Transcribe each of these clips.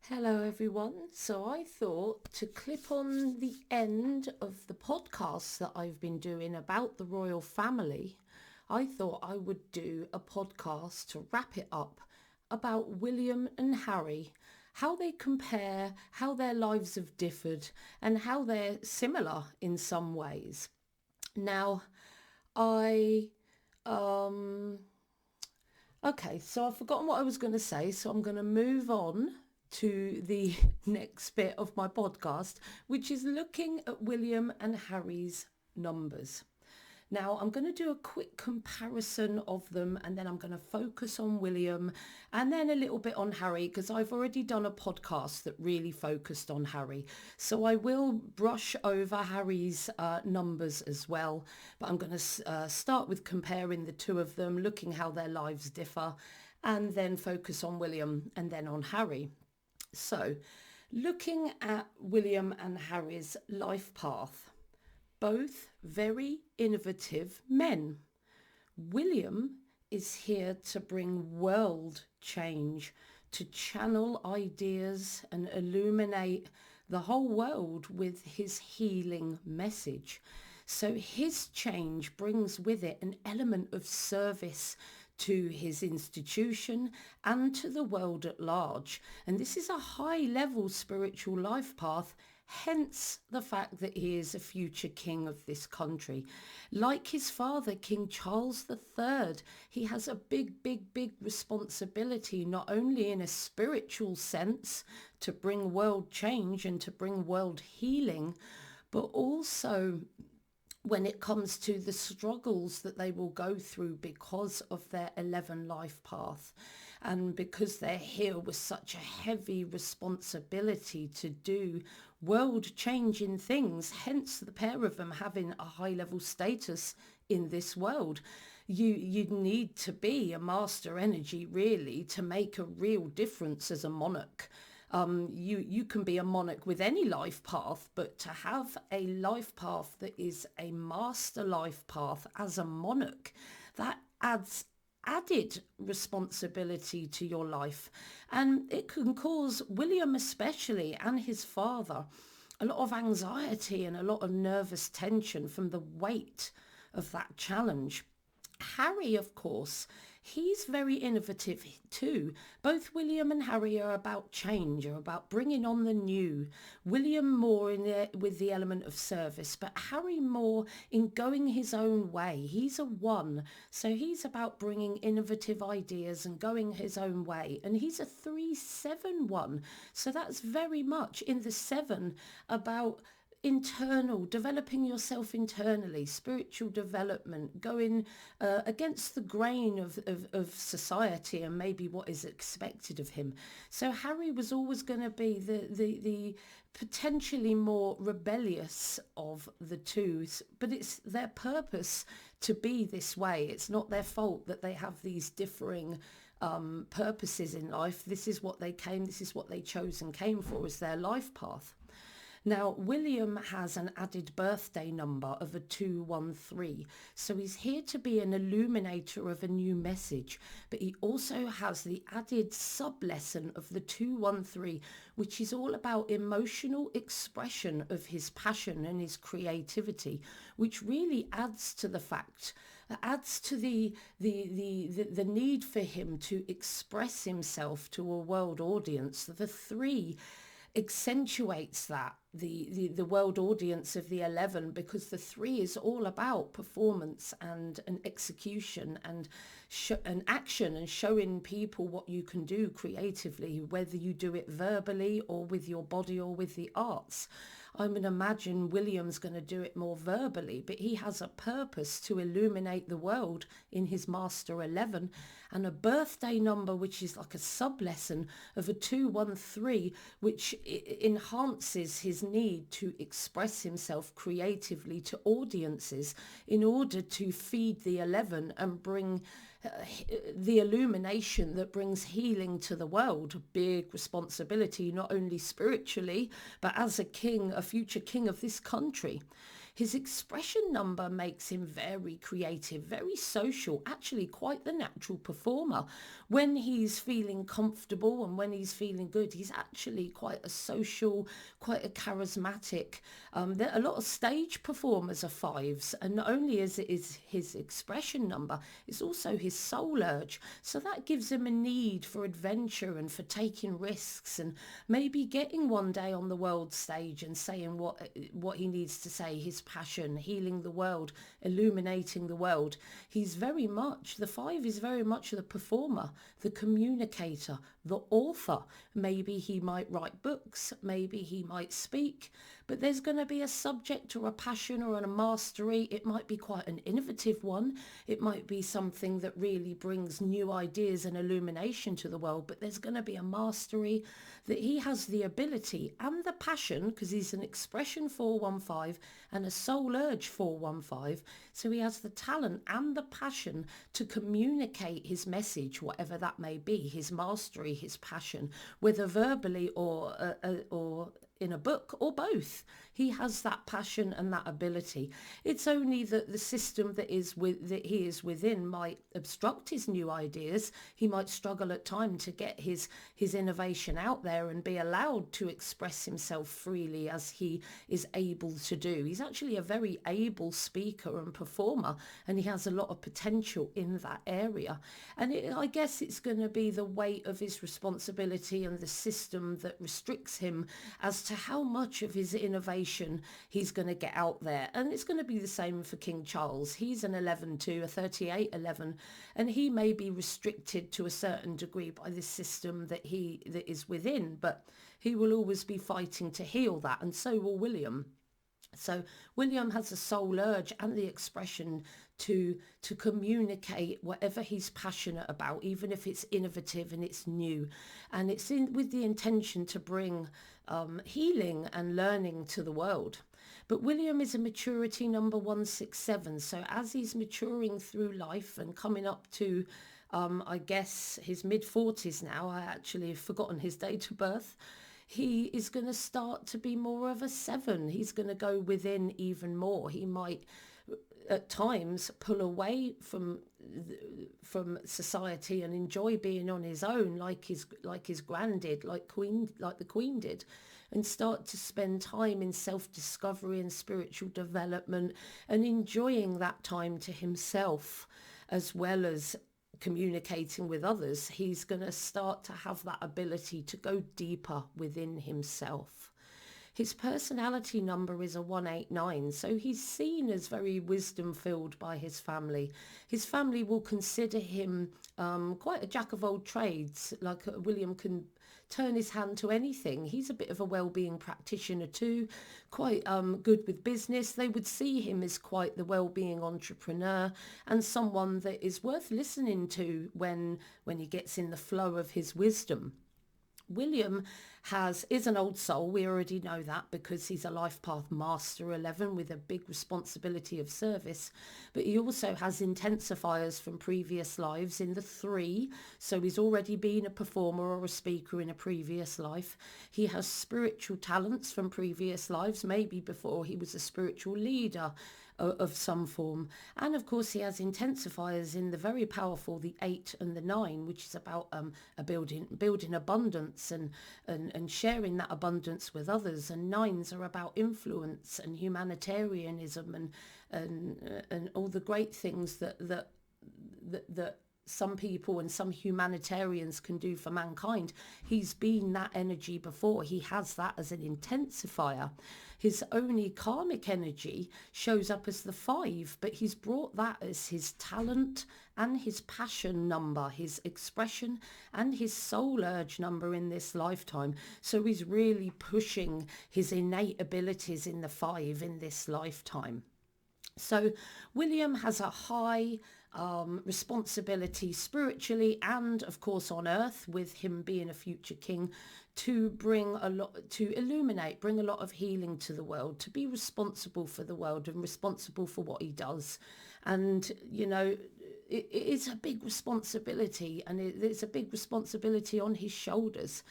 Hello, everyone. So I thought to clip on the end of the podcast that I've been doing about the royal family, I thought I would do a podcast to wrap it up about William and Harry, how they compare, how their lives have differed, and how they're similar in some ways. Now, I um Okay, so I've forgotten what I was going to say, so I'm going to move on to the next bit of my podcast, which is looking at William and Harry's numbers. Now, I'm going to do a quick comparison of them and then I'm going to focus on William and then a little bit on Harry because I've already done a podcast that really focused on Harry. So I will brush over Harry's numbers as well, but I'm going to start with comparing the two of them, looking how their lives differ, and then focus on William and then on Harry. So, looking at William and Harry's life path, both very innovative men. William is here to bring world change, to channel ideas and illuminate the whole world with his healing message. So his change brings with it an element of service to his institution and to the world at large. And this is a high level spiritual life path, hence the fact that he is a future king of this country. Like his father, King Charles III, he has a big responsibility, not only in a spiritual sense to bring world change and to bring world healing, but also when it comes to the struggles that they will go through because of their 11 life path and because they're here with such a heavy responsibility to do world changing things, hence the pair of them having a high level status in this world. You need to be a master energy really to make a real difference as a monarch. You can be a monarch with any life path, but to have a life path that is a master life path as a monarch, that adds added responsibility to your life. And it can cause William especially and his father a lot of anxiety and a lot of nervous tension from the weight of that challenge. Harry, of course, he's very innovative too. Both William and Harry are about change, are about bringing on the new. William more with the element of service, but Harry more in going his own way. He's a one, so he's about bringing innovative ideas and going his own way. And he's a 3-7-1, so that's very much in the seven about internal, developing yourself internally, spiritual development, going against the grain of society and maybe what is expected of him. So Harry was always going to be the potentially more rebellious of the two, but it's their purpose to be this way. It's not their fault that they have these differing purposes in life. This is what they came, this is what they chose and came for as their life path. Now, William has an added birthday number of a 213, so he's here to be an illuminator of a new message, but he also has the added sub-lesson of the 213, which is all about emotional expression of his passion and his creativity, which really adds to the fact, adds to the need for him to express himself to a world audience. The three accentuates that the world audience of the 11, because the three is all about performance and an execution and an action and showing people what you can do creatively, whether you do it verbally or with your body or with the arts. I would imagine William's going to do it more verbally, but he has a purpose to illuminate the world in his Master 11, and a birthday number which is like a sub-lesson of a 213, which enhances his need to express himself creatively to audiences in order to feed the 11 and bring the illumination that brings healing to the world. A big responsibility, not only spiritually, but as a king, a future king of this country. His expression number makes him very creative, very social, actually quite the natural performer. When he's feeling comfortable and when he's feeling good, he's actually quite a social, quite a charismatic. A lot of stage performers are fives, and not only is it is his expression number, it's also his soul urge. So that gives him a need for adventure and for taking risks and maybe getting one day on the world stage and saying what he needs to say, his passion, healing the world, illuminating the world. The five is very much the performer, the communicator, the author. Maybe he might write books, maybe he might speak, but there's going to be a subject or a passion or a mastery. It might be quite an innovative one. It might be something that really brings new ideas and illumination to the world, but there's going to be a mastery that he has the ability and the passion, because he's an expression 415 and a soul urge 415. So he has the talent and the passion to communicate his message, whatever that may be, his mastery, his passion, whether verbally or in a book or both. He has that passion and that ability. It's only that the system that he is within might obstruct his new ideas. He might struggle at times to get his innovation out there and be allowed to express himself freely as he is able to do. He's actually a very able speaker and performer, and he has a lot of potential in that area. And I guess it's going to be the weight of his responsibility and the system that restricts him as to how much of his innovation he's going to get out there. And it's going to be the same for King Charles. He's an 11-2, a 38-11, and he may be restricted to a certain degree by this system that is within, but he will always be fighting to heal that, and so will William. So William has a soul urge and the expression to communicate whatever he's passionate about, even if it's innovative and it's new, and it's with the intention to bring healing and learning to the world. But William is a maturity number 167. So as he's maturing through life and coming up to, I guess, his mid-40s now, I actually have forgotten his date of birth, he is going to start to be more of a 7. He's going to go within even more. He might at times pull away from society and enjoy being on his own, like his gran did, like the Queen did, and start to spend time in self-discovery and spiritual development and enjoying that time to himself as well as communicating with others. He's going to start to have that ability to go deeper within himself. His personality number is a 189, so he's seen as very wisdom-filled by his family. His family will consider him quite a jack of all trades, like William can turn his hand to anything. He's a bit of a well-being practitioner too, quite good with business. They would see him as quite the well-being entrepreneur and someone that is worth listening to when he gets in the flow of his wisdom. William is an old soul. We already know that because he's a life path master 11 with a big responsibility of service, but he also has intensifiers from previous lives in the 3, so he's already been a performer or a speaker in a previous life. He has spiritual talents from previous lives, maybe before he was a spiritual leader of some form, and of course he has intensifiers in the very powerful the 8 and the 9, which is about building abundance and sharing that abundance with others, and 9s are about influence and humanitarianism and all the great things that some people and some humanitarians can do for mankind. He's been that energy before. He has that as an intensifier. His only karmic energy shows up as the 5, but he's brought that as his talent and his passion number, his expression and his soul urge number in this lifetime. So he's really pushing his innate abilities in the 5 in this lifetime. So William has a high responsibility spiritually and of course on earth, with him being a future king, to bring a lot, to illuminate, bring a lot of healing to the world, to be responsible for the world and responsible for what he does. And it is a big responsibility, and it's a big responsibility on his shoulders,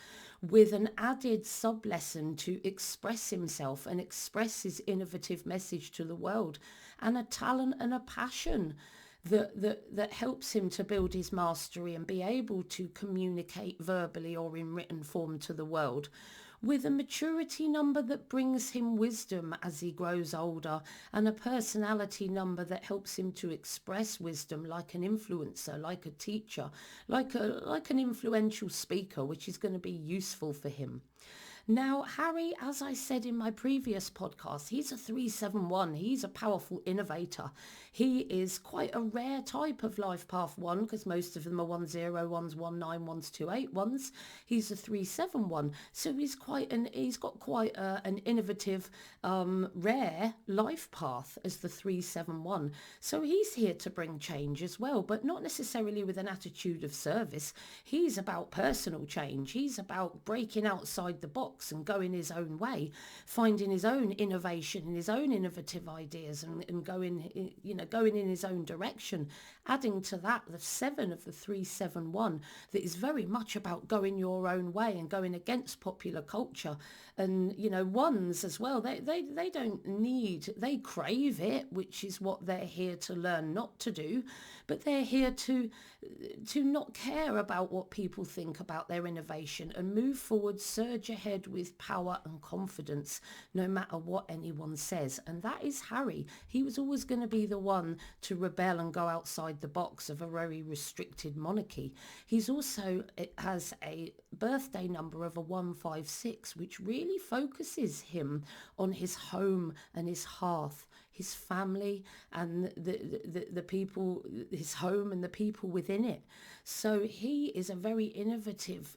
with an added sub lesson to express himself and express his innovative message to the world, and a talent and a passion that helps him to build his mastery and be able to communicate verbally or in written form to the world, with a maturity number that brings him wisdom as he grows older, and a personality number that helps him to express wisdom like an influencer, like a teacher, like an influential speaker, which is going to be useful for him. Now, Harry, as I said in my previous podcast, he's a 371. He's a powerful innovator. He is quite a rare type of life path one, because most of them are 10, 19, 28 ones. He's a 371. So he's got quite an innovative, rare life path as the 371. So he's here to bring change as well, but not necessarily with an attitude of service. He's about personal change. He's about breaking outside the box and going his own way, finding his own innovation and his own innovative ideas, and going in his own direction. Adding to that the 7 of the 371, that is very much about going your own way and going against popular culture. And ones as well, they don't need, they crave it, which is what they're here to learn not to do, but they're here to not care about what people think about their innovation, and move forward, surge ahead with power and confidence, no matter what anyone says. And that is Harry. He was always going to be the one to rebel and go outside the box of a very restricted monarchy. He's also, it has a birthday number of a 156, which really focuses him on his home and his hearth, his family, and the people, his home and the people within it. So he is a very innovative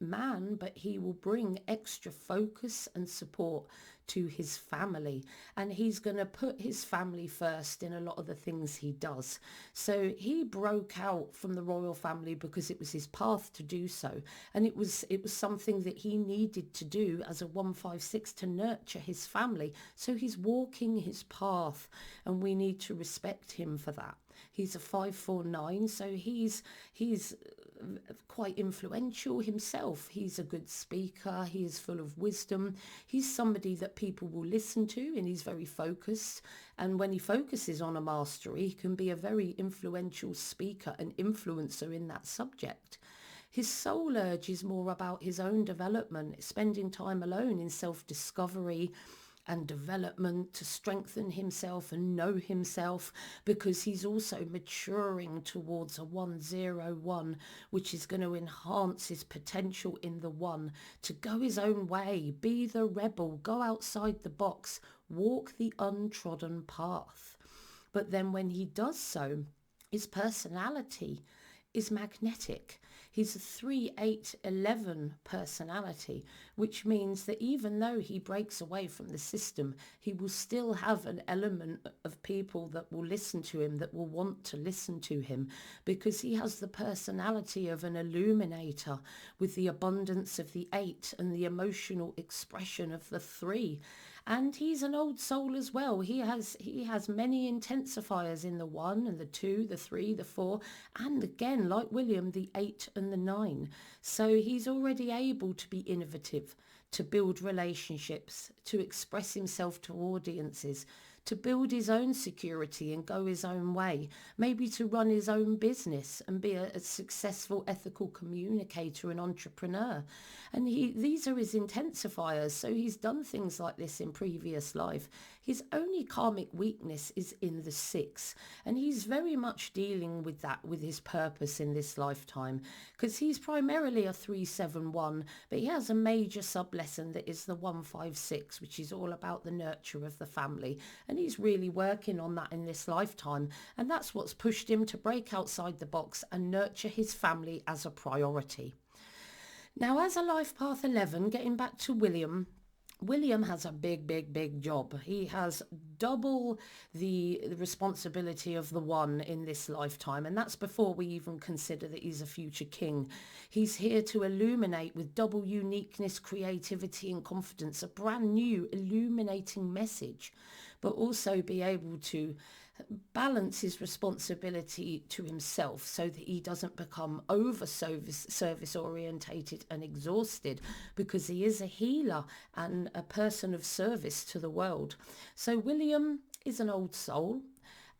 man, but he will bring extra focus and support to his family, and he's going to put his family first in a lot of the things he does. So he broke out from the royal family because it was his path to do so, and it was something that he needed to do as a 156 to nurture his family. So he's walking his path, and we need to respect him for that. He's a 549, so he's quite influential himself. He's a good speaker. He is full of wisdom. He's somebody that people will listen to, and he's very focused. And when he focuses on a mastery, he can be a very influential speaker and influencer in that subject. His soul urge is more about his own development, spending time alone in self-discovery and development to strengthen himself and know himself, because he's also maturing towards a 101, which is going to enhance his potential in the one, to go his own way, be the rebel, go outside the box, walk the untrodden path. But then when he does so, his personality is magnetic. He's a 3-8-11 personality, which means that even though he breaks away from the system, he will still have an element of people that will listen to him, that will want to listen to him, because he has the personality of an illuminator, with the abundance of the 8 and the emotional expression of the 3. And he's an old soul as well. He has many intensifiers in the 1 and the 2, the 3, the 4, and again, like William, the 8 and the 9. So he's already able to be innovative, to build relationships, to express himself to audiences, to build his own security and go his own way, maybe to run his own business and be a successful ethical communicator and entrepreneur. And these are his intensifiers. So he's done things like this in previous life. His only karmic weakness is in the 6, and he's very much dealing with that, with his purpose in this lifetime, because he's primarily a 371, but he has a major sub-lesson that is the 156, which is all about the nurture of the family, and he's really working on that in this lifetime, and that's what's pushed him to break outside the box and nurture his family as a priority. Now, as a life path 11, getting back to William has a big job. He has double the responsibility of the 1 in this lifetime, and that's before we even consider that he's a future king. He's here to illuminate with double uniqueness, creativity and confidence, a brand new illuminating message, but also be able to balance his responsibility to himself so that he doesn't become over service orientated and exhausted, because he is a healer and a person of service to the world. So William is an old soul,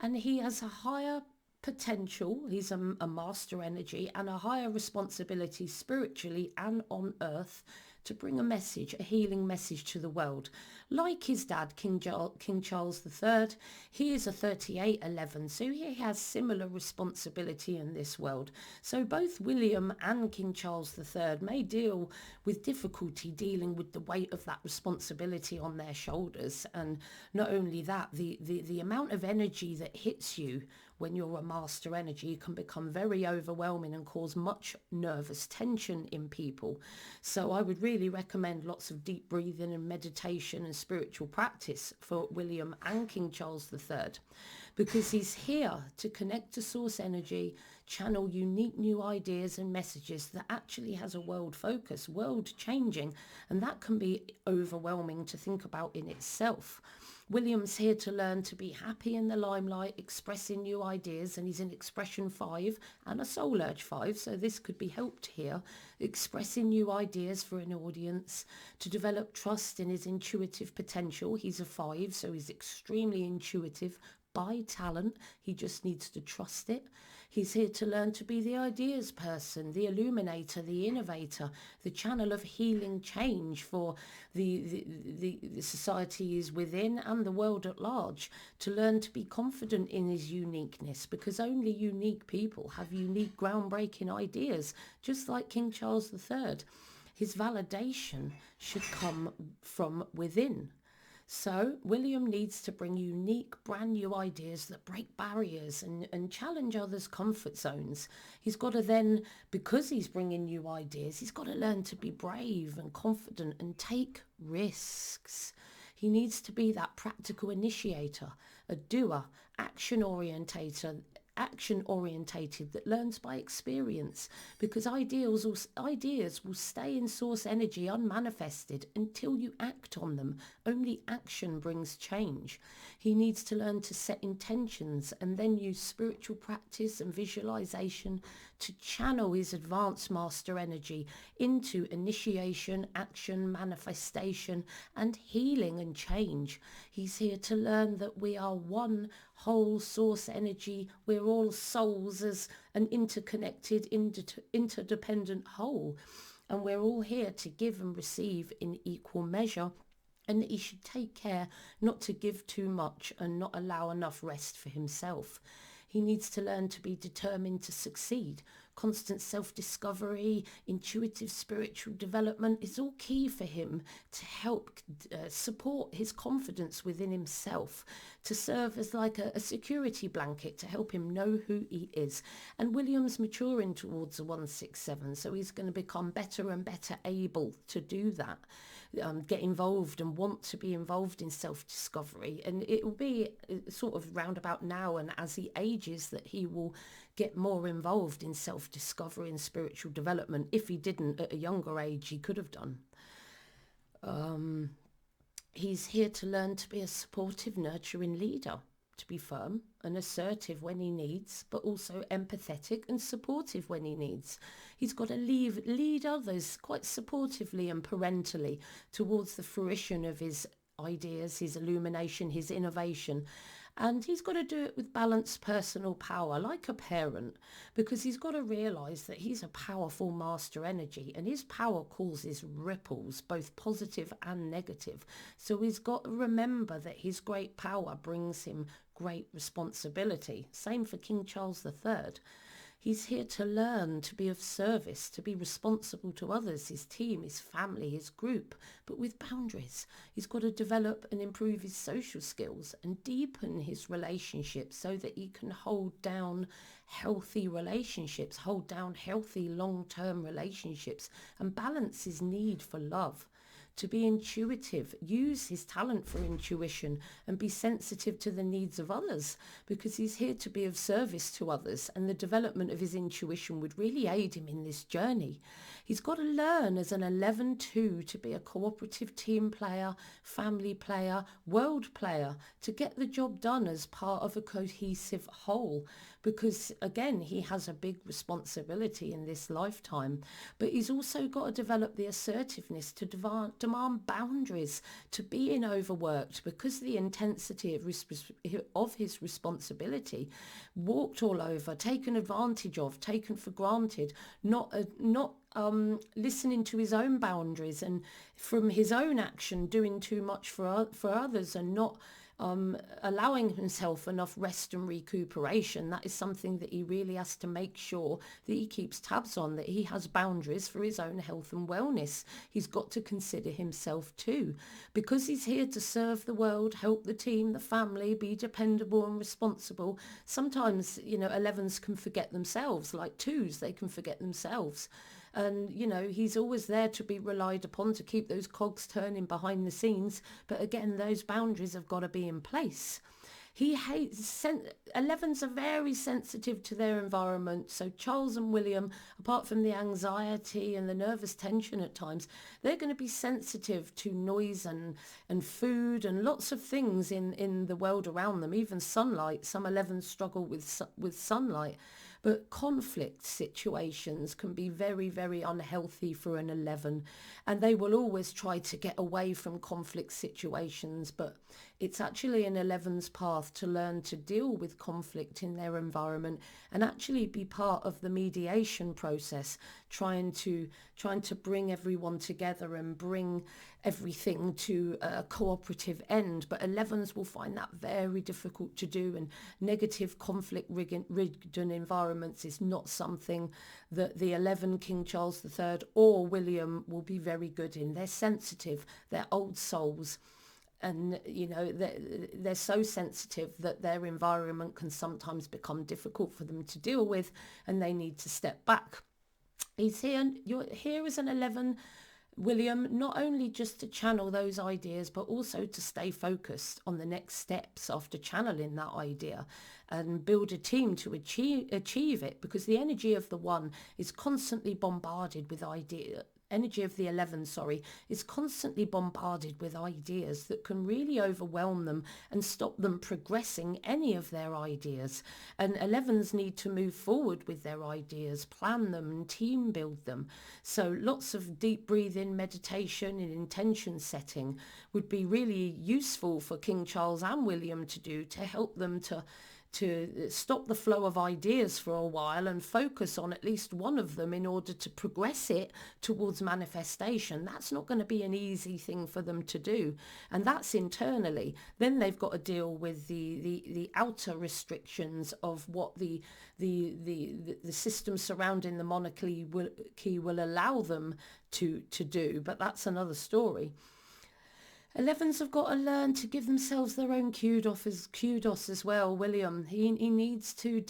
and he has a higher potential. He's a master energy and a higher responsibility spiritually and on earth to bring a message, a healing message to the world. Like his dad, King Charles III, he is a 3811, so he has similar responsibility in this world. So both William and King Charles III may deal with difficulty dealing with the weight of that responsibility on their shoulders. And not only that, the amount of energy that hits you when you're a master energy can become very overwhelming and cause much nervous tension in people. So I would really recommend lots of deep breathing and meditation and spiritual practice for William and King Charles III, because he's here to connect to source energy, channel unique new ideas and messages that actually has a world focus, world changing, and that can be overwhelming to think about in itself. William's here to learn to be happy in the limelight, expressing new ideas, and he's in expression 5 and a soul urge 5, so this could be helped here, expressing new ideas for an audience, to develop trust in his intuitive potential. He's a 5, so he's extremely intuitive by talent. He just needs to trust it. He's here to learn to be the ideas person, the illuminator, the innovator, the channel of healing change for the society is within and the world at large, to learn to be confident in his uniqueness, because only unique people have unique groundbreaking ideas, just like King Charles III. His validation should come from within. So William needs to bring unique, brand new ideas that break barriers and challenge others' comfort zones. He's got to then, because he's bringing new ideas, he's got to learn to be brave and confident and take risks. He needs to be that practical initiator, a doer, action orientated that learns by experience, because ideas will stay in source energy unmanifested until you act on them. Only action brings change. He needs to learn to set intentions and then use spiritual practice and visualization to channel his advanced master energy into initiation, action, manifestation, and healing and change. He's here to learn that we are one whole source energy. We're all souls as an interconnected, interdependent whole. And we're all here to give and receive in equal measure. And that he should take care not to give too much and not allow enough rest for himself. He needs to learn to be determined to succeed. Constant self-discovery, intuitive spiritual development is all key for him to help support his confidence within himself, to serve as like a security blanket to help him know who he is. And William's maturing towards a 167, so he's going to become better and better able to do that. Get involved and want to be involved in self-discovery, and it will be sort of roundabout now and as he ages that he will get more involved in self-discovery and spiritual development. If he didn't at a younger age, he could have done. He's here to learn to be a supportive, nurturing leader, to be firm and assertive when he needs, but also empathetic and supportive when he needs. He's got to lead others quite supportively and parentally towards the fruition of his ideas, his illumination, his innovation. And he's got to do it with balanced personal power, like a parent, because he's got to realise that he's a powerful master energy, and his power causes ripples, both positive and negative. So he's got to remember that his great power brings him great responsibility. Same for King Charles III. He's here to learn to be of service, to be responsible to others, his team, his family, his group, but with boundaries. He's got to develop and improve his social skills and deepen his relationships so that he can hold down healthy relationships, hold down healthy long-term relationships, and balance his need for love. To be intuitive, use his talent for intuition and be sensitive to the needs of others, because he's here to be of service to others, and the development of his intuition would really aid him in this journey. He's got to learn as an 11 too to be a cooperative team player, family player, world player, to get the job done as part of a cohesive whole. Because again, he has a big responsibility in this lifetime, but he's also got to develop the assertiveness to demand boundaries, to being overworked because the intensity of his responsibility, walked all over, taken advantage of, taken for granted, not listening to his own boundaries, and from his own action doing too much for others, and not allowing himself enough rest and recuperation. That is something that he really has to make sure that he keeps tabs on, that he has boundaries for his own health and wellness. He's got to consider himself too, because he's here to serve the world, help the team, the family, be dependable and responsible. Sometimes, 11s can forget themselves, like 2s, they can forget themselves. And, he's always there to be relied upon to keep those cogs turning behind the scenes. But again, those boundaries have got to be in place. He hates, 11s are very sensitive to their environment. So Charles and William, apart from the anxiety and the nervous tension at times, they're going to be sensitive to noise and food and lots of things in the world around them, even sunlight. Some 11s struggle with sunlight. But conflict situations can be very, very unhealthy for an 11, and they will always try to get away from conflict situations. But it's actually an 11's path to learn to deal with conflict in their environment and actually be part of the mediation process, trying to bring everyone together and bring everything to a cooperative end. But 11s will find that very difficult to do, and negative conflict-ridden environments is not something that the 11 King Charles III or William will be very good in. They're sensitive, they're old souls, and they're so sensitive that their environment can sometimes become difficult for them to deal with, and they need to step back. You're here as an 11, William, not only just to channel those ideas, but also to stay focused on the next steps after channeling that idea, and build a team to achieve it, because the energy of the 1 is constantly bombarded with energy of the 11, is constantly bombarded with ideas that can really overwhelm them and stop them progressing any of their ideas. And 11s need to move forward with their ideas, plan them and team build them. So lots of deep breathing, meditation and intention setting would be really useful for King Charles and William to do, to help them to stop the flow of ideas for a while and focus on at least one of them in order to progress it towards manifestation. That's not going to be an easy thing for them to do, and that's internally. Then they've got to deal with the outer restrictions of what the system surrounding the monarchy will allow them to do, but that's another story. 11s have got to learn to give themselves their own kudos as well. William, he needs to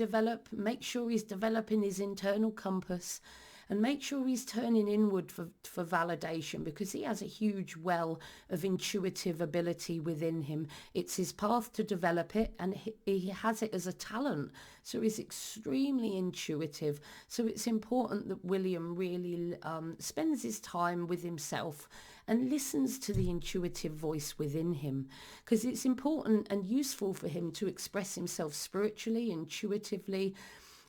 make sure he's developing his internal compass, and make sure he's turning inward for validation, because he has a huge well of intuitive ability within him. It's his path to develop it, and he has it as a talent. So he's extremely intuitive. So it's important that William really spends his time with himself and listens to the intuitive voice within him, because it's important and useful for him to express himself spiritually, intuitively.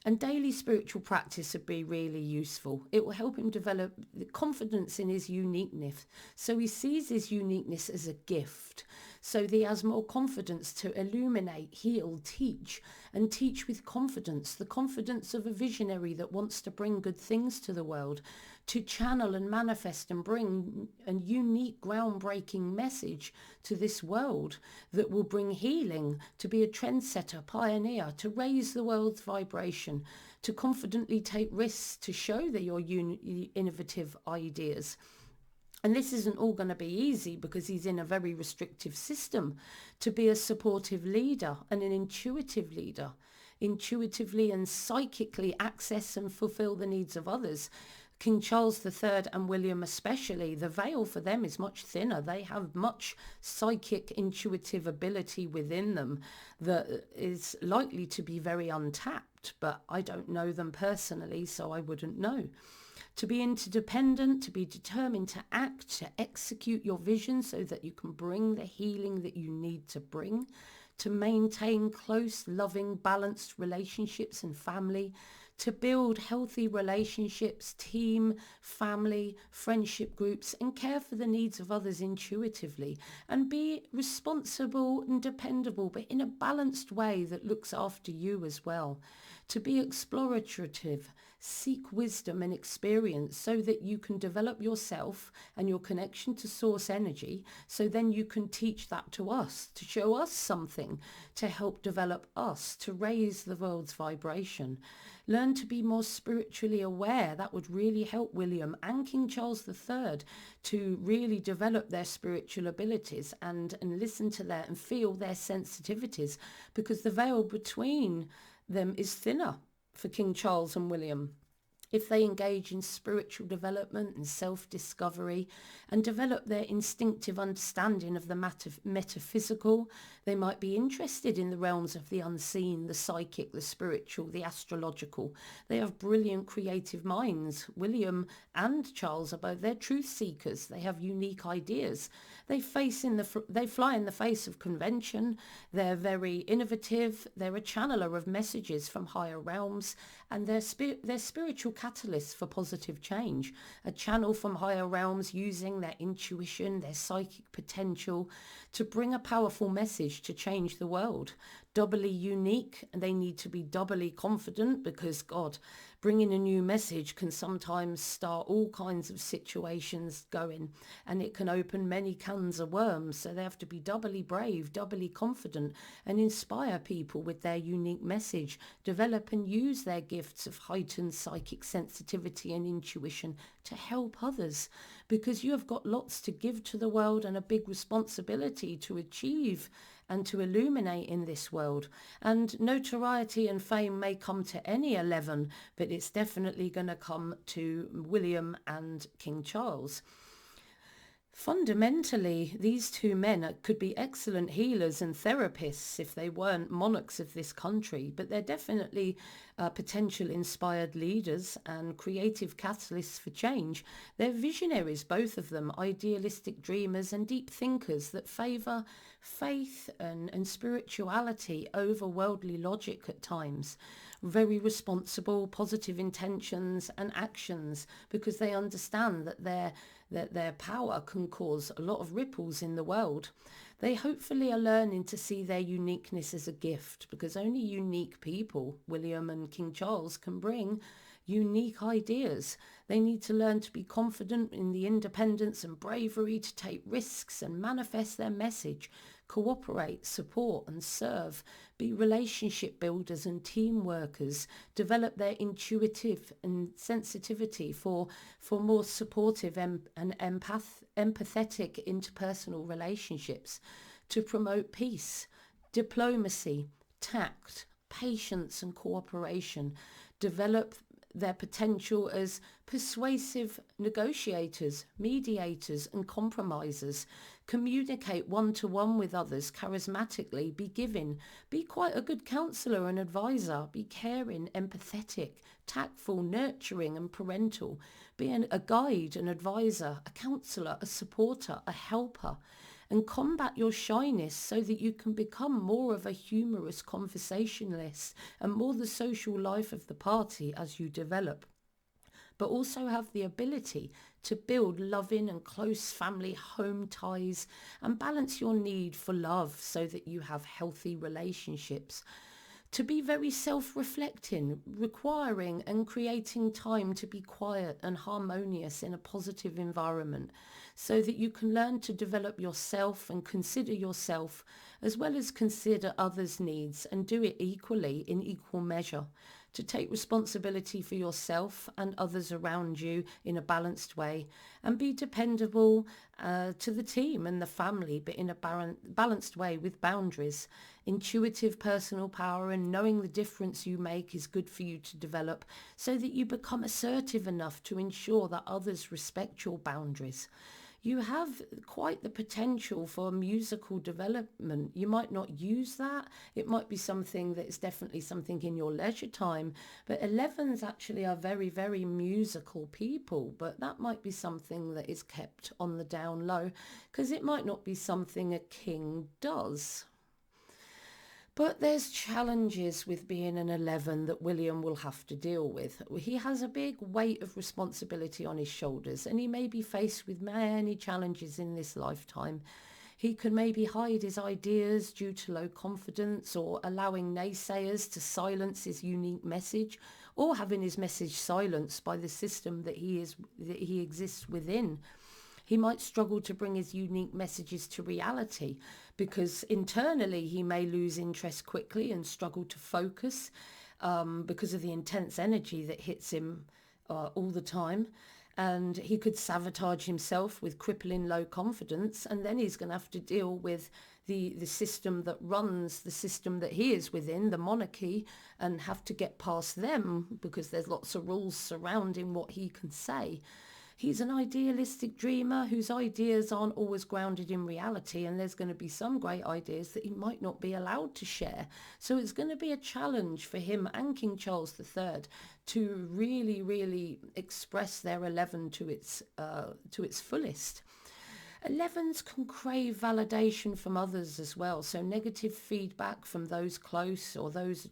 And daily spiritual practice would be really useful. It will help him develop the confidence in his uniqueness. So he sees his uniqueness as a gift. So that he has more confidence to illuminate, heal, teach, and teach with confidence. The confidence of a visionary that wants to bring good things to the world, to channel and manifest and bring a unique, groundbreaking message to this world that will bring healing, to be a trendsetter, pioneer, to raise the world's vibration, to confidently take risks, to show your innovative ideas. And this isn't all going to be easy, because he's in a very restrictive system. To be a supportive leader and an intuitive leader, intuitively and psychically access and fulfill the needs of others. King Charles III and William especially, the veil for them is much thinner. They have much psychic, intuitive ability within them that is likely to be very untapped, but I don't know them personally, so I wouldn't know. to be interdependent, to be determined to act, to execute your vision so that you can bring the healing that you need to bring, to maintain close, loving, balanced relationships and family, to build healthy relationships, team, family, friendship groups, and care for the needs of others intuitively, and be responsible and dependable, but in a balanced way that looks after you as well. To be explorative, seek wisdom and experience so that you can develop yourself and your connection to source energy, so then you can teach that to us, to show us something, to help develop us, to raise the world's vibration. Learn to be more spiritually aware. That would really help William and King Charles III to really develop their spiritual abilities and listen to their and feel their sensitivities, because the veil between them is thinner for King Charles and William. If they engage in spiritual development and self-discovery and develop their instinctive understanding of the metaphysical, they might be interested in the realms of the unseen, the psychic, the spiritual, the astrological. They have brilliant creative minds. William and Charles are both, they're truth seekers. They have unique ideas. They fly in the face of convention. They're very innovative. They're a channeler of messages from higher realms, and they're spiritual catalysts for positive change. A channel from higher realms using their intuition, their psychic potential to bring a powerful message to change the world. Doubly unique, and they need to be doubly confident, because God, bringing a new message can sometimes start all kinds of situations going, and it can open many cans of worms. So they have to be doubly brave, doubly confident, and inspire people with their unique message, develop and use their gifts of heightened psychic sensitivity and intuition to help others, because you have got lots to give to the world and a big responsibility to achieve and to illuminate in this world. And notoriety and fame may come to any 11, but it's definitely going to come to William and King Charles. Fundamentally, these two men could be excellent healers and therapists if they weren't monarchs of this country, but they're definitely potential inspired leaders and creative catalysts for change. They're visionaries, both of them, idealistic dreamers and deep thinkers that favour faith and spirituality over worldly logic at times. Very responsible, positive intentions and actions, because they understand that their power can cause a lot of ripples in the world. They hopefully are learning to see their uniqueness as a gift, because only unique people, William and King Charles, can bring unique ideas. They need to learn to be confident in the independence and bravery to take risks and manifest their message, cooperate, support and serve, be relationship builders and team workers, develop their intuitive and sensitivity for more supportive and empathetic interpersonal relationships, to promote peace, diplomacy, tact, patience and cooperation, develop their potential as persuasive negotiators, mediators and compromisers, communicate one-to-one with others charismatically, be giving, be quite a good counsellor and advisor, be caring, empathetic, tactful, nurturing and parental, be a guide, an advisor, a counsellor, a supporter, a helper, and combat your shyness so that you can become more of a humorous conversationalist and more the social life of the party as you develop, but also have the ability to build loving and close family home ties and balance your need for love so that you have healthy relationships. To be very self-reflecting, requiring and creating time to be quiet and harmonious in a positive environment, so that you can learn to develop yourself and consider yourself as well as consider others' needs, and do it equally in equal measure. To take responsibility for yourself and others around you in a balanced way, and be dependable to the team and the family, but in a balanced way with boundaries. Intuitive personal power and knowing the difference you make is good for you to develop, so that you become assertive enough to ensure that others respect your boundaries. you have quite the potential for musical development. You might not use that. It might be something that is definitely something in your leisure time. But 11s actually are very, very musical people. But that might be something that is kept on the down low, because it might not be something a king does. But there's challenges with being an 11 that William will have to deal with. He has a big weight of responsibility on his shoulders, and he may be faced with many challenges in this lifetime. He can maybe hide his ideas due to low confidence, or allowing naysayers to silence his unique message, or having his message silenced by the system that he exists within. He might struggle to bring his unique messages to reality, because internally he may lose interest quickly and struggle to focus because of the intense energy that hits him all the time. And he could sabotage himself with crippling low confidence, and then he's going to have to deal with the system that runs the system that he is within, the monarchy, and have to get past them because there's lots of rules surrounding what he can say. He's an idealistic dreamer whose ideas aren't always grounded in reality, and there's going to be some great ideas that he might not be allowed to share. So it's going to be a challenge for him and King Charles III to really, really express their 11 to its fullest. 11s can crave validation from others as well, so negative feedback from those close or those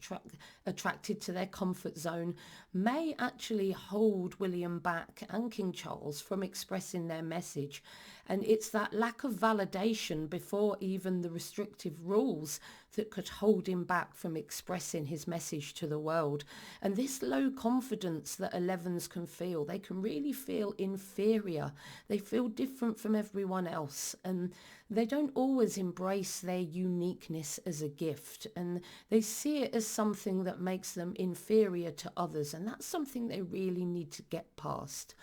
attracted to their comfort zone may actually hold William back and King Charles from expressing their message. And it's that lack of validation before even the restrictive rules that could hold him back from expressing his message to the world. And this low confidence that 11s can feel, they can really feel inferior. They feel different from everyone else, and they don't always embrace their uniqueness as a gift, and they see it as something that makes them inferior to others, and that's something they really need to get past.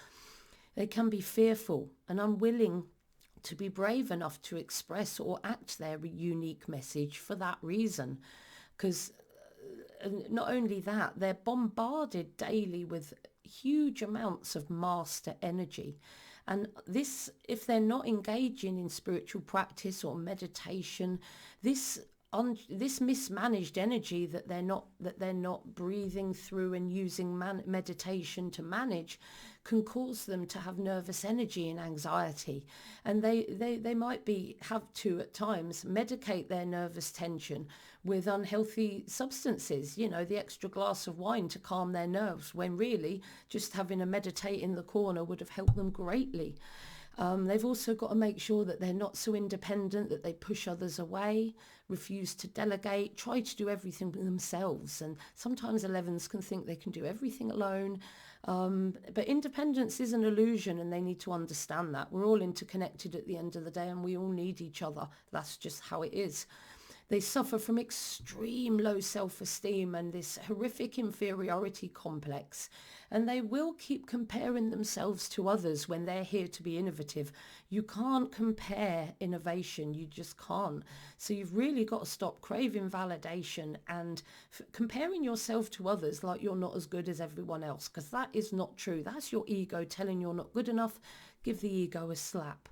They can be fearful and unwilling to be brave enough to express or act their unique message for that reason, because not only that, they're bombarded daily with huge amounts of master energy. And this, if they're not engaging in spiritual practice or meditation, this mismanaged energy that they're not breathing through and using meditation to manage can cause them to have nervous energy and anxiety, and they might have to at times medicate their nervous tension with unhealthy substances, the extra glass of wine to calm their nerves, when really just having a meditate in the corner would have helped them greatly. They've also got to make sure that they're not so independent that they push others away, refuse to delegate, try to do everything themselves. And sometimes 11s can think they can do everything alone. But independence is an illusion, and they need to understand that. We're all interconnected at the end of the day, and we all need each other. That's just how it is. They suffer from extreme low self-esteem and this horrific inferiority complex, and they will keep comparing themselves to others when they're here to be innovative. You can't compare innovation, you just can't. So you've really got to stop craving validation and comparing yourself to others like you're not as good as everyone else, because that is not true. That's your ego telling you're not good enough. Give the ego a slap.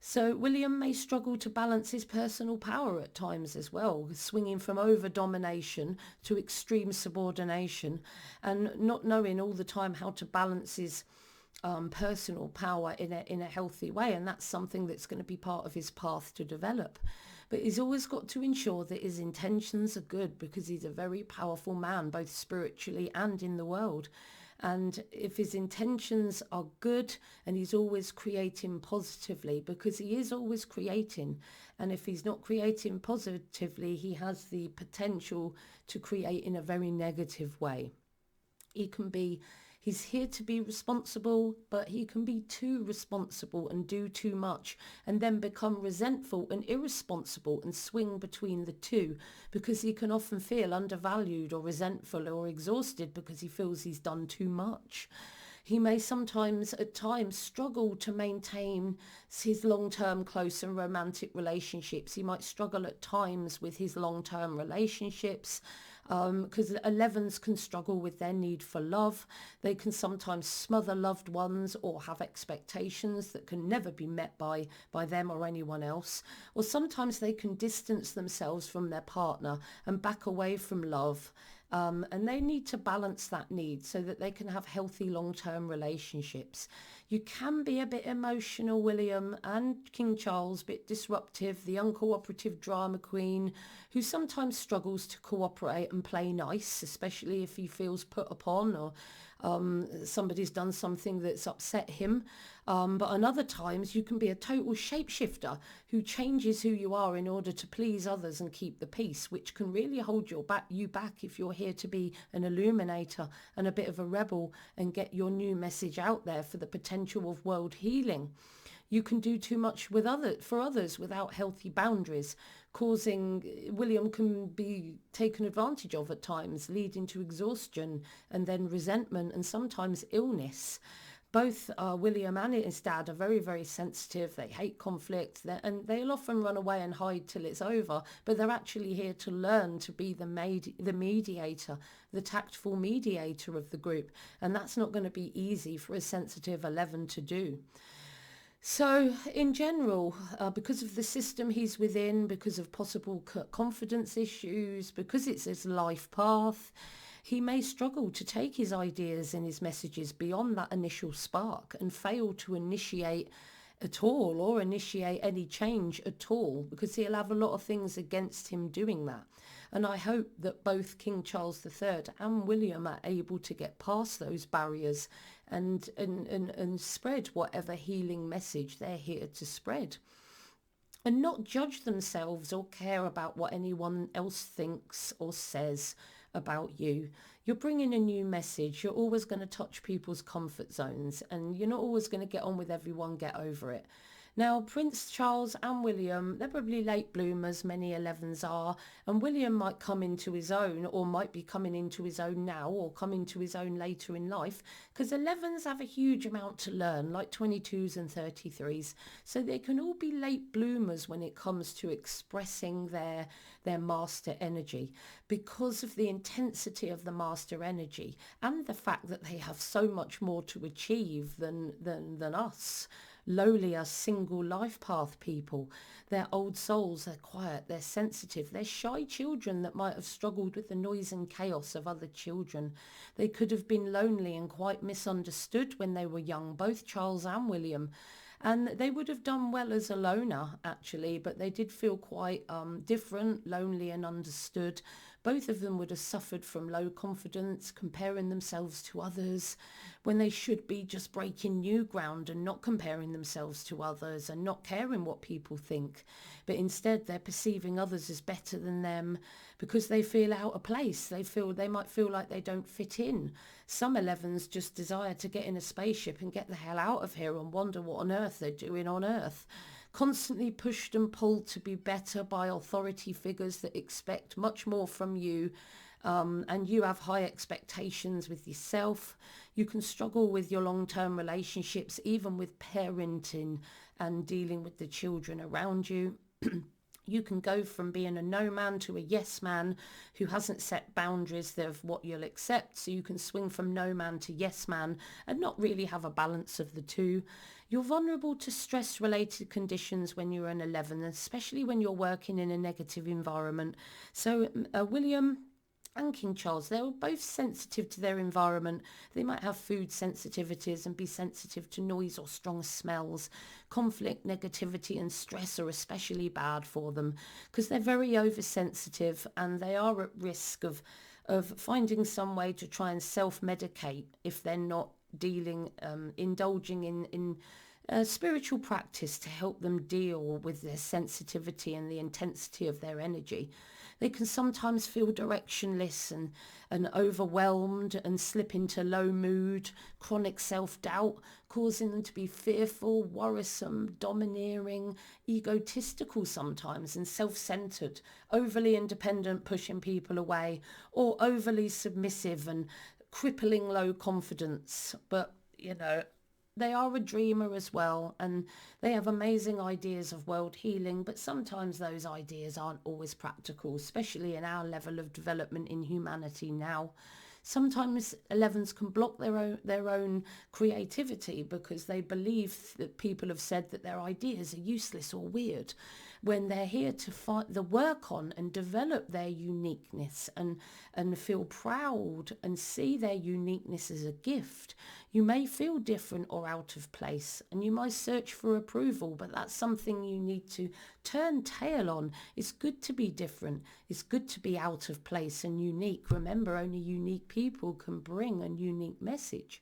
So William may struggle to balance his personal power at times as well, swinging from over-domination to extreme subordination, and not knowing all the time how to balance his personal power in a healthy way. And that's something that's going to be part of his path to develop. But he's always got to ensure that his intentions are good, because he's a very powerful man, both spiritually and in the world. And if his intentions are good, and he's always creating positively, because he is always creating, and if he's not creating positively, he has the potential to create in a very negative way. He's here to be responsible, but he can be too responsible and do too much, and then become resentful and irresponsible and swing between the two, because he can often feel undervalued or resentful or exhausted because he feels he's done too much. He may sometimes at times struggle to maintain his long-term close and romantic relationships. He might struggle at times with his long-term relationships. because 11s can struggle with their need for love. They can sometimes smother loved ones or have expectations that can never be met by them or anyone else. Or sometimes they can distance themselves from their partner and back away from love. And they need to balance that need so that they can have healthy long-term relationships. You can be a bit emotional, William, and King Charles, a bit disruptive, the uncooperative drama queen who sometimes struggles to cooperate and play nice, especially if he feels put upon or somebody's done something that's upset him. But on other times, you can be a total shapeshifter who changes who you are in order to please others and keep the peace, which can really hold you back if you're here to be an illuminator and a bit of a rebel and get your new message out there for the potential of world healing. You can do too much for others without healthy boundaries, William can be taken advantage of at times, leading to exhaustion and then resentment and sometimes illness. Both William and his dad are very, very sensitive. They hate conflict and they'll often run away and hide till it's over, but they're actually here to learn to be the mediator, the tactful mediator of the group. And that's not going to be easy for a sensitive 11 to do. So in general, because of the system he's within, because of possible confidence issues, because it's his life path, he may struggle to take his ideas and his messages beyond that initial spark and fail to initiate at all or initiate any change at all, because he'll have a lot of things against him doing that. And I hope that both King Charles III and William are able to get past those barriers and spread whatever healing message they're here to spread. And not judge themselves or care about what anyone else thinks or says about you. You're bringing a new message. You're always going to touch people's comfort zones and you're not always going to get on with everyone, get over it. Now, Prince Charles and William, they're probably late bloomers, many 11s are, and William might come into his own or might be coming into his own now or come into his own later in life, because 11s have a huge amount to learn, like 22s and 33s. So they can all be late bloomers when it comes to expressing their master energy, because of the intensity of the master energy and the fact that they have so much more to achieve than us lowlier single life path people. They're old souls, they're quiet, they're sensitive, they're shy children that might have struggled with the noise and chaos of other children. They could have been lonely and quite misunderstood when they were young, both Charles and William. And they would have done well as a loner, actually, but they did feel quite different, lonely and understood. Both of them would have suffered from low confidence, comparing themselves to others, when they should be just breaking new ground and not comparing themselves to others and not caring what people think. But instead, they're perceiving others as better than them because they feel out of place. They might feel like they don't fit in. Some 11s just desire to get in a spaceship and get the hell out of here and wonder what on earth they're doing on Earth. Constantly pushed and pulled to be better by authority figures that expect much more from you, and you have high expectations with yourself. You can struggle with your long-term relationships, even with parenting and dealing with the children around you. You can go from being a no man to a yes man who hasn't set boundaries of what you'll accept. So you can swing from no man to yes man and not really have a balance of the two. You're vulnerable to stress-related conditions when you're an 11, especially when you're working in a negative environment. So William and King Charles, they're both sensitive to their environment. They might have food sensitivities and be sensitive to noise or strong smells. Conflict, negativity and stress are especially bad for them because they're very oversensitive and they are at risk of finding some way to try and self-medicate if they're not indulging in spiritual practice to help them deal with their sensitivity and the intensity of their energy. They can sometimes feel directionless and overwhelmed and slip into low mood, chronic self-doubt, causing them to be fearful, worrisome, domineering, egotistical sometimes and self-centered, overly independent, pushing people away, or overly submissive and crippling low confidence. But, they are a dreamer as well, and they have amazing ideas of world healing, but sometimes those ideas aren't always practical, especially in our level of development in humanity now. Sometimes 11s can block their own creativity because they believe that people have said that their ideas are useless or weird, when they're here to fight the work on and develop their uniqueness, and feel proud and see their uniqueness as a gift. You may feel different or out of place, and you might search for approval, but that's something you need to turn tail on. It's good to be different. It's good to be out of place and unique. Remember, only unique people can bring a unique message.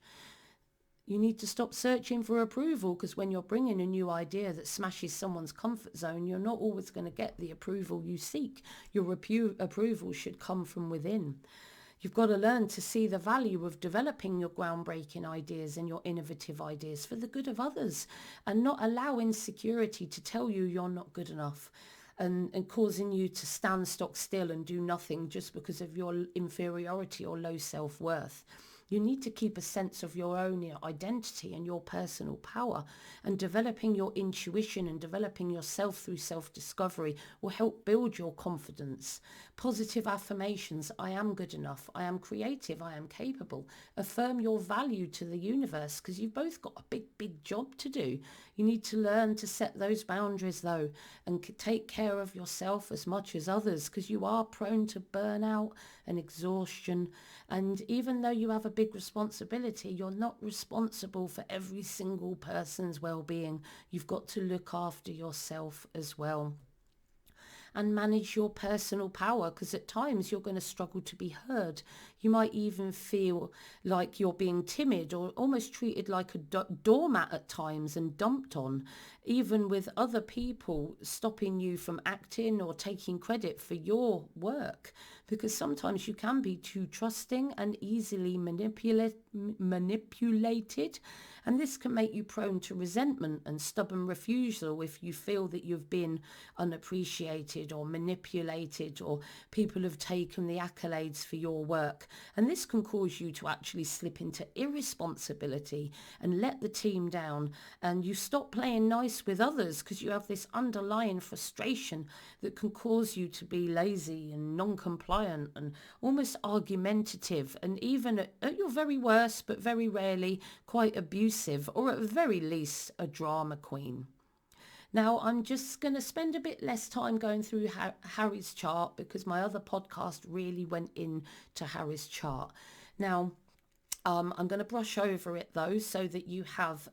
You need to stop searching for approval, because when you're bringing a new idea that smashes someone's comfort zone, you're not always going to get the approval you seek. Your approval should come from within. You've got to learn to see the value of developing your groundbreaking ideas and your innovative ideas for the good of others, and not allow insecurity to tell you you're not good enough, and causing you to stand stock still and do nothing just because of your inferiority or low self-worth. You need to keep a sense of your own identity and your personal power, and developing your intuition and developing yourself through self-discovery will help build your confidence. Positive affirmations: I am good enough, I am creative, I am capable. Affirm your value to the universe, because you've both got a big job to do. You need to learn to set those boundaries though, and take care of yourself as much as others, because you are prone to burnout and exhaustion. And even though you have a big responsibility, you're not responsible for every single person's well-being. You've got to look after yourself as well, and manage your personal power, because at times you're going to struggle to be heard. You might even feel like you're being timid or almost treated like a doormat at times and dumped on, even with other people stopping you from acting or taking credit for your work, because sometimes you can be too trusting and easily manipulated. And this can make you prone to resentment and stubborn refusal if you feel that you've been unappreciated or manipulated, or people have taken the accolades for your work. And this can cause you to actually slip into irresponsibility and let the team down. And you stop playing nice with others because you have this underlying frustration that can cause you to be lazy and non-compliant and almost argumentative, and even at your very worst, but very rarely, quite abusive, or at the very least a drama queen. Now, I'm just going to spend a bit less time going through Harry's chart, because my other podcast really went into Harry's chart. Now, I'm going to brush over it though, so that you have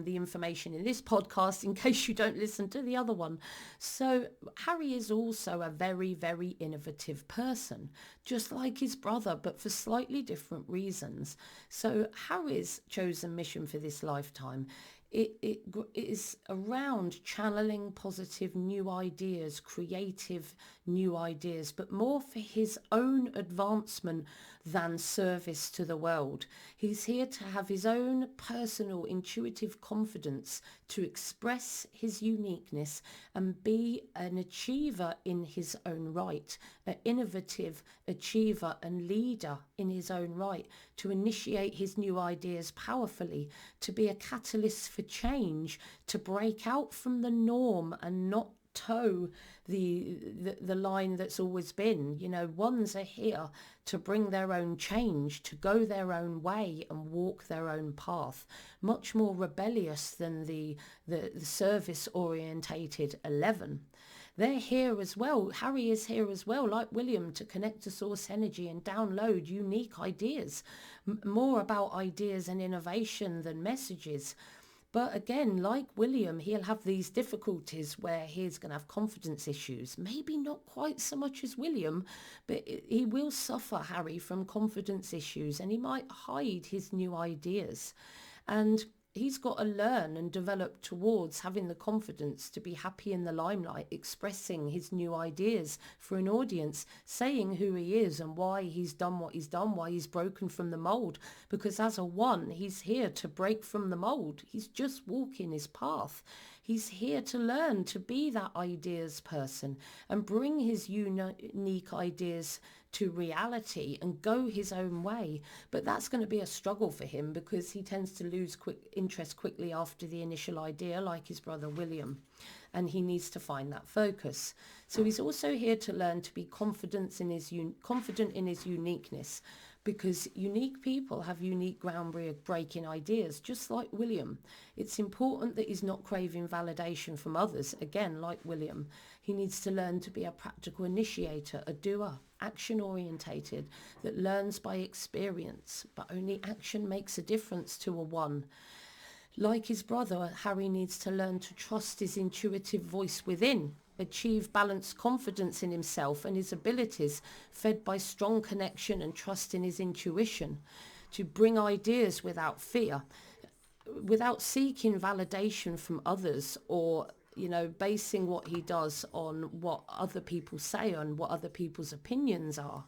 the information in this podcast in case you don't listen to the other one. So Harry is also a very innovative person, just like his brother, but for slightly different reasons. So Harry's chosen mission for this lifetime, it is around channeling positive new ideas, creative new ideas, but more for his own advancement than service to the world. He's here to have his own personal intuitive confidence, to express his uniqueness and be an achiever in his own right, an innovative achiever and leader in his own right, to initiate his new ideas powerfully, to be a catalyst for change, to break out from the norm and not toe the line that's always been. You know, ones are here to bring their own change, to go their own way and walk their own path, much more rebellious than the service orientated 11. They're here as well. Harry is here as well, like William, to connect to source energy and download unique ideas, more about ideas and innovation than messages. But again, like William, he'll have these difficulties where he's going to have confidence issues. Maybe not quite so much as William, but he will suffer, Harry, from confidence issues, and he might hide his new ideas. And he's got to learn and develop towards having the confidence to be happy in the limelight, expressing his new ideas for an audience, saying who he is and why he's done what he's done, why he's broken from the mold. Because as a one, he's here to break from the mold. He's just walking his path. He's here to learn to be that ideas person and bring his unique ideas to reality and go his own way. But that's going to be a struggle for him because he tends to lose interest quickly after the initial idea, like his brother William, and he needs to find that focus. So he's also here to learn to be confident in his uniqueness, because unique people have unique groundbreaking ideas, just like William. It's important that he's not craving validation from others, again, like William. He needs to learn to be a practical initiator, a doer, action-orientated, that learns by experience, but only action makes a difference to a one. Like his brother, Harry needs to learn to trust his intuitive voice within, achieve balanced confidence in himself and his abilities, fed by strong connection and trust in his intuition, to bring ideas without fear, without seeking validation from others, or basing what he does on what other people say and what other people's opinions are.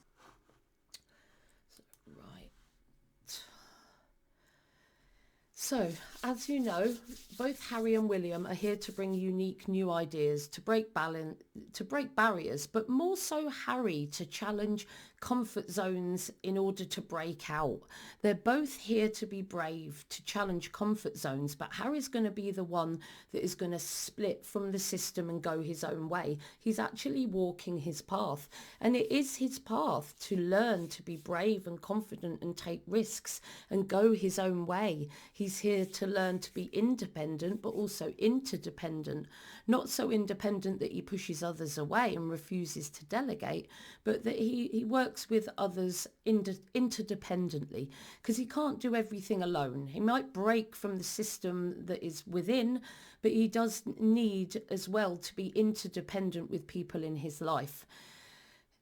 So, as you know, both Harry and William are here to bring unique new ideas, to break barriers, but more so Harry to challenge comfort zones in order to break out. They're both here to be brave, to challenge comfort zones, but Harry's going to be the one that is going to split from the system and go his own way. He's actually walking his path, and it is his path to learn to be brave and confident and take risks and go his own way. He's here to learn to be independent, but also interdependent. Not so independent that he pushes others away and refuses to delegate, but that he works with others interdependently, because he can't do everything alone. He might break from the system that is within, but he does need as well to be interdependent with people in his life.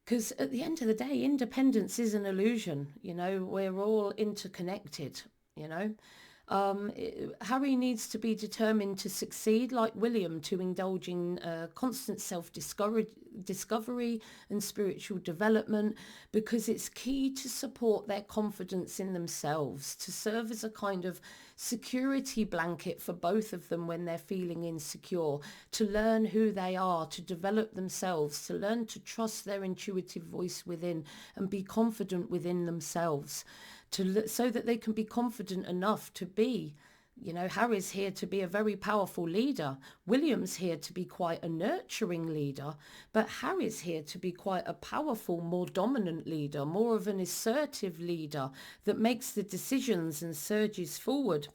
Because at the end of the day, independence is an illusion. We're all interconnected, Harry needs to be determined to succeed, like William, to indulge in constant self-discovery and spiritual development, because it's key to support their confidence in themselves, to serve as a kind of security blanket for both of them when they're feeling insecure, to learn who they are, to develop themselves, to learn to trust their intuitive voice within and be confident within themselves, so that they can be confident enough to be, Harry's here to be a very powerful leader. William's here to be quite a nurturing leader, but Harry's here to be quite a powerful, more dominant leader, more of an assertive leader that makes the decisions and surges forward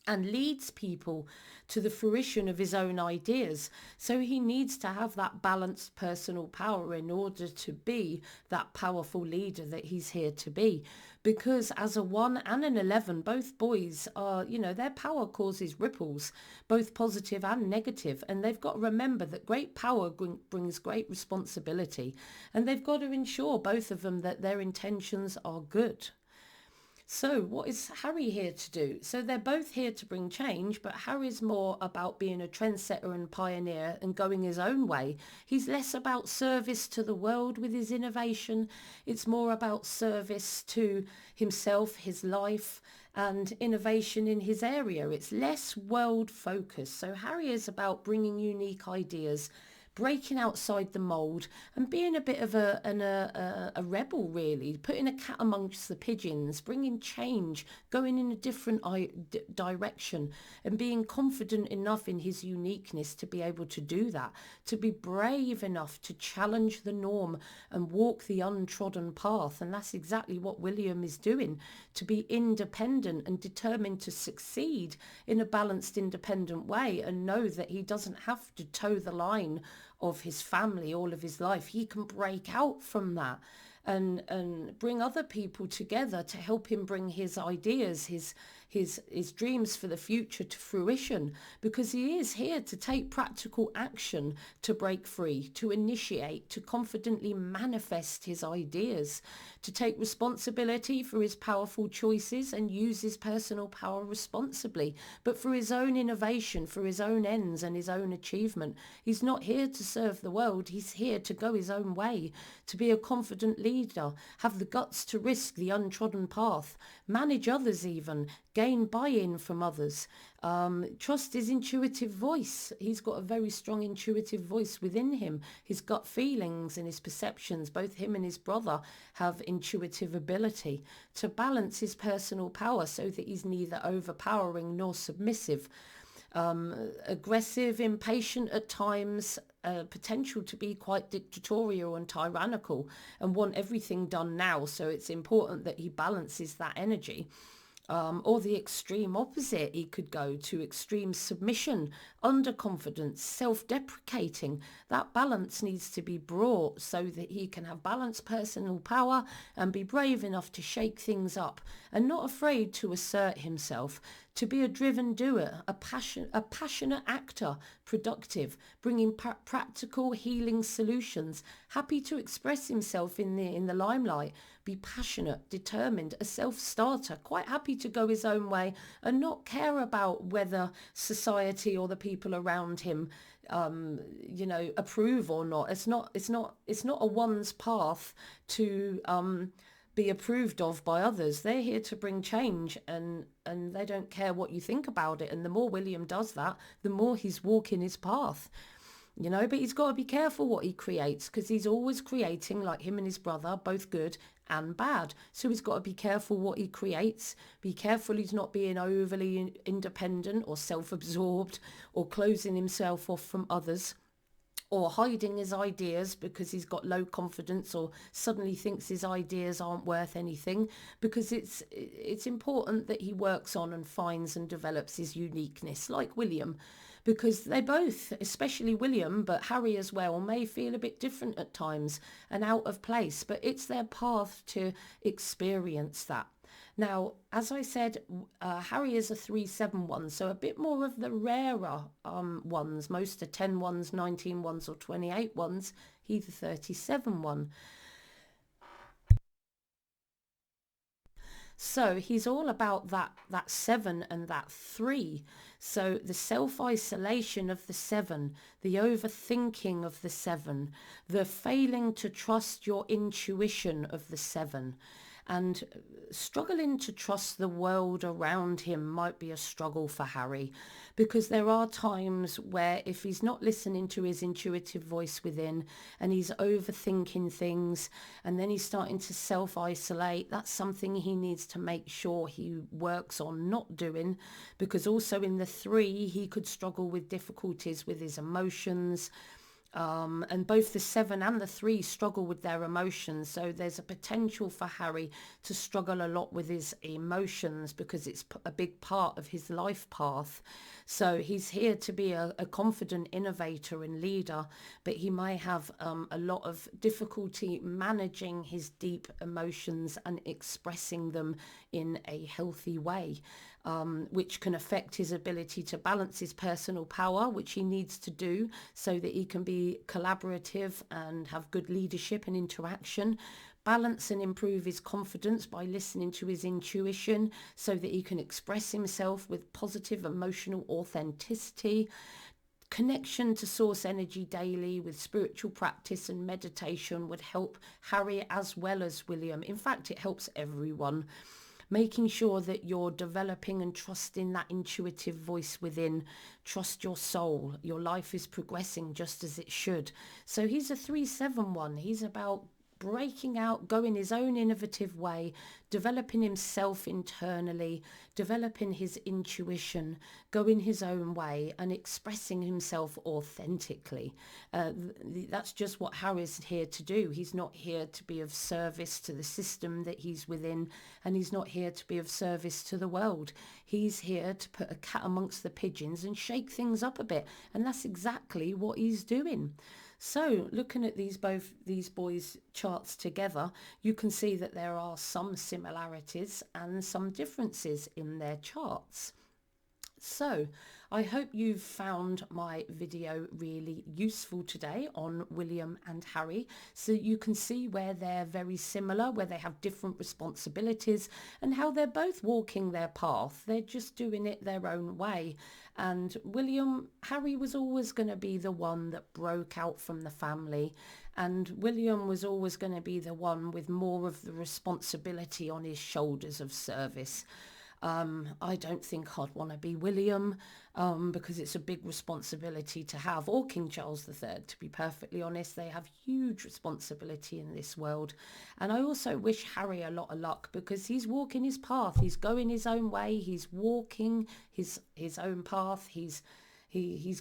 and leads people to the fruition of his own ideas. So he needs to have that balanced personal power in order to be that powerful leader that he's here to be. Because as a 1 and an 11, both boys are, their power causes ripples, both positive and negative. And they've got to remember that great power brings great responsibility. And they've got to ensure, both of them, that their intentions are good. So what is Harry here to do? So they're both here to bring change, but Harry's more about being a trendsetter and pioneer and going his own way. He's less about service to the world with his innovation. It's more about service to himself, his life, and innovation in his area. It's less world focused. So Harry is about bringing unique ideas, breaking outside the mould and being a bit of a rebel, really, putting a cat amongst the pigeons, bringing change, going in a different direction, and being confident enough in his uniqueness to be able to do that, to be brave enough to challenge the norm and walk the untrodden path. And that's exactly what William is doing, to be independent and determined to succeed in a balanced, independent way, and know that he doesn't have to toe the line of his family all of his life. He can break out from that and bring other people together to help him bring his ideas, his dreams for the future to fruition, because he is here to take practical action, to break free, to initiate, to confidently manifest his ideas, to take responsibility for his powerful choices and use his personal power responsibly, but for his own innovation, for his own ends and his own achievement. He's not here to serve the world. He's here to go his own way, to be a confident leader, have the guts to risk the untrodden path, manage others even, gain buy-in from others, trust his intuitive voice. He's got a very strong intuitive voice within him. His gut feelings and his perceptions, both him and his brother have intuitive ability to balance his personal power so that he's neither overpowering nor submissive. Aggressive, impatient at times, potential to be quite dictatorial and tyrannical and want everything done now. So it's important that he balances that energy. Or the extreme opposite, he could go to extreme submission, underconfidence, self-deprecating. That balance needs to be brought so that he can have balanced personal power and be brave enough to shake things up and not afraid to assert himself, to be a driven doer, a passionate actor, productive, bringing practical healing solutions, happy to express himself in the limelight, be passionate, determined, a self-starter, quite happy to go his own way and not care about whether society or the people around him approve or not. It's not a one's path to be approved of by others. They're here to bring change, and they don't care what you think about it. And the more William does that, the more he's walking his path. But he's got to be careful what he creates, because he's always creating, like him and his brother, both good and bad. So he's got to be careful what he creates. Be careful he's not being overly independent or self-absorbed or closing himself off from others, or hiding his ideas because he's got low confidence or suddenly thinks his ideas aren't worth anything, because it's important that he works on and finds and develops his uniqueness, like William, because they both, especially William, but Harry as well, may feel a bit different at times and out of place, but it's their path to experience that. Now, as I said, Harry is a 371, so a bit more of the rarer ones. Most are 10 ones, 19 ones or 28 ones. He's the 37 one. So he's all about that 7 and that 3. So the self-isolation of the 7, the overthinking of the 7, the failing to trust your intuition of the 7, and struggling to trust the world around him might be a struggle for Harry, because there are times where if he's not listening to his intuitive voice within and he's overthinking things and then he's starting to self-isolate, that's something he needs to make sure he works on not doing, because also in the 3 he could struggle with difficulties with his emotions. And both the 7 and the 3 struggle with their emotions. So there's a potential for Harry to struggle a lot with his emotions because it's a big part of his life path. So he's here to be a confident innovator and leader, but he may have a lot of difficulty managing his deep emotions and expressing them in a healthy way. Which can affect his ability to balance his personal power, which he needs to do so that he can be collaborative and have good leadership and interaction. Balance and improve his confidence by listening to his intuition so that he can express himself with positive emotional authenticity. Connection to source energy daily with spiritual practice and meditation would help Harry as well as William. In fact, it helps everyone. Making sure that you're developing and trusting that intuitive voice within. Trust your soul. Your life is progressing just as it should. So he's a 371. He's about breaking out, going his own innovative way, developing himself internally, developing his intuition, going his own way and expressing himself authentically. That's just what Harry's here to do. He's not here to be of service to the system that he's within, and he's not here to be of service to the world. He's here to put a cat amongst the pigeons and shake things up a bit, and that's exactly what he's doing. So looking at these boys' charts together, you can see that there are some similarities and some differences in their charts. So I hope you've found my video really useful today on William and Harry, so you can see where they're very similar, where they have different responsibilities and how they're both walking their path. They're just doing it their own way. And Harry was always going to be the one that broke out from the family, and William was always going to be the one with more of the responsibility on his shoulders of service. I don't think I'd want to be William, because it's a big responsibility to have, or King Charles III, to be perfectly honest. They have huge responsibility in this world. And I also wish Harry a lot of luck, because he's walking his path. He's going his own way. He's walking his own path. He's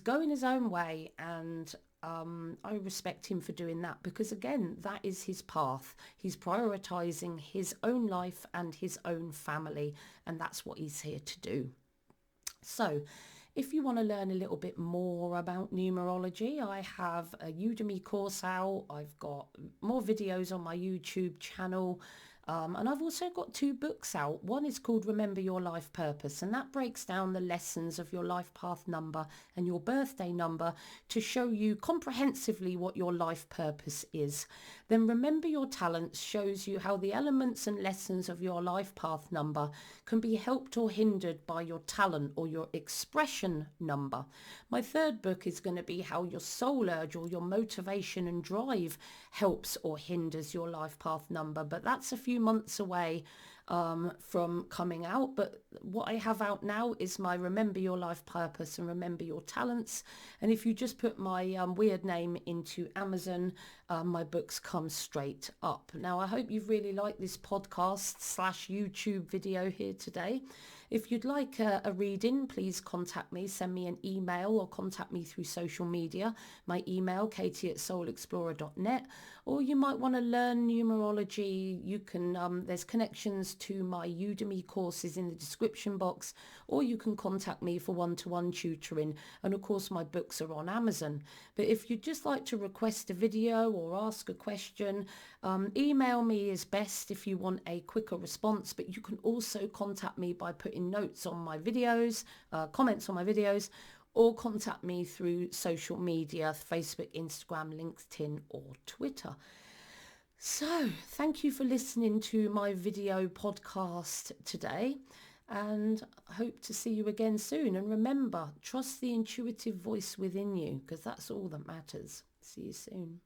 going his own way, and I respect him for doing that, because again, that is his path. He's prioritizing his own life and his own family, and that's what he's here to do. So if you want to learn a little bit more about numerology, I have a Udemy course out. I've got more videos on my YouTube channel. And I've also got 2 books out. One is called Remember Your Life Purpose, and that breaks down the lessons of your life path number and your birthday number to show you comprehensively what your life purpose is. Then Remember Your Talents shows you how the elements and lessons of your life path number can be helped or hindered by your talent or your expression number. My 3rd book is going to be how your soul urge or your motivation and drive helps or hinders your life path number, but that's a few months away from coming out. But what I have out now is my Remember Your Life Purpose and Remember Your Talents. And if you just put my weird name into Amazon, my books come straight up. Now, I hope you've really liked this podcast / YouTube video here today. If you'd like a reading, please contact me, send me an email or contact me through social media. My email, katie@soulexplorer.net. Or you might want to learn numerology. You can, there's connections to my Udemy courses in the description box, or you can contact me for one-to-one tutoring. And of course, my books are on Amazon. But if you'd just like to request a video or ask a question, email me is best if you want a quicker response. But you can also contact me by putting notes on my videos, comments on my videos, or contact me through social media, Facebook, Instagram, LinkedIn, or Twitter. So thank you for listening to my video podcast today, and I hope to see you again soon. And remember, trust the intuitive voice within you, because that's all that matters. See you soon.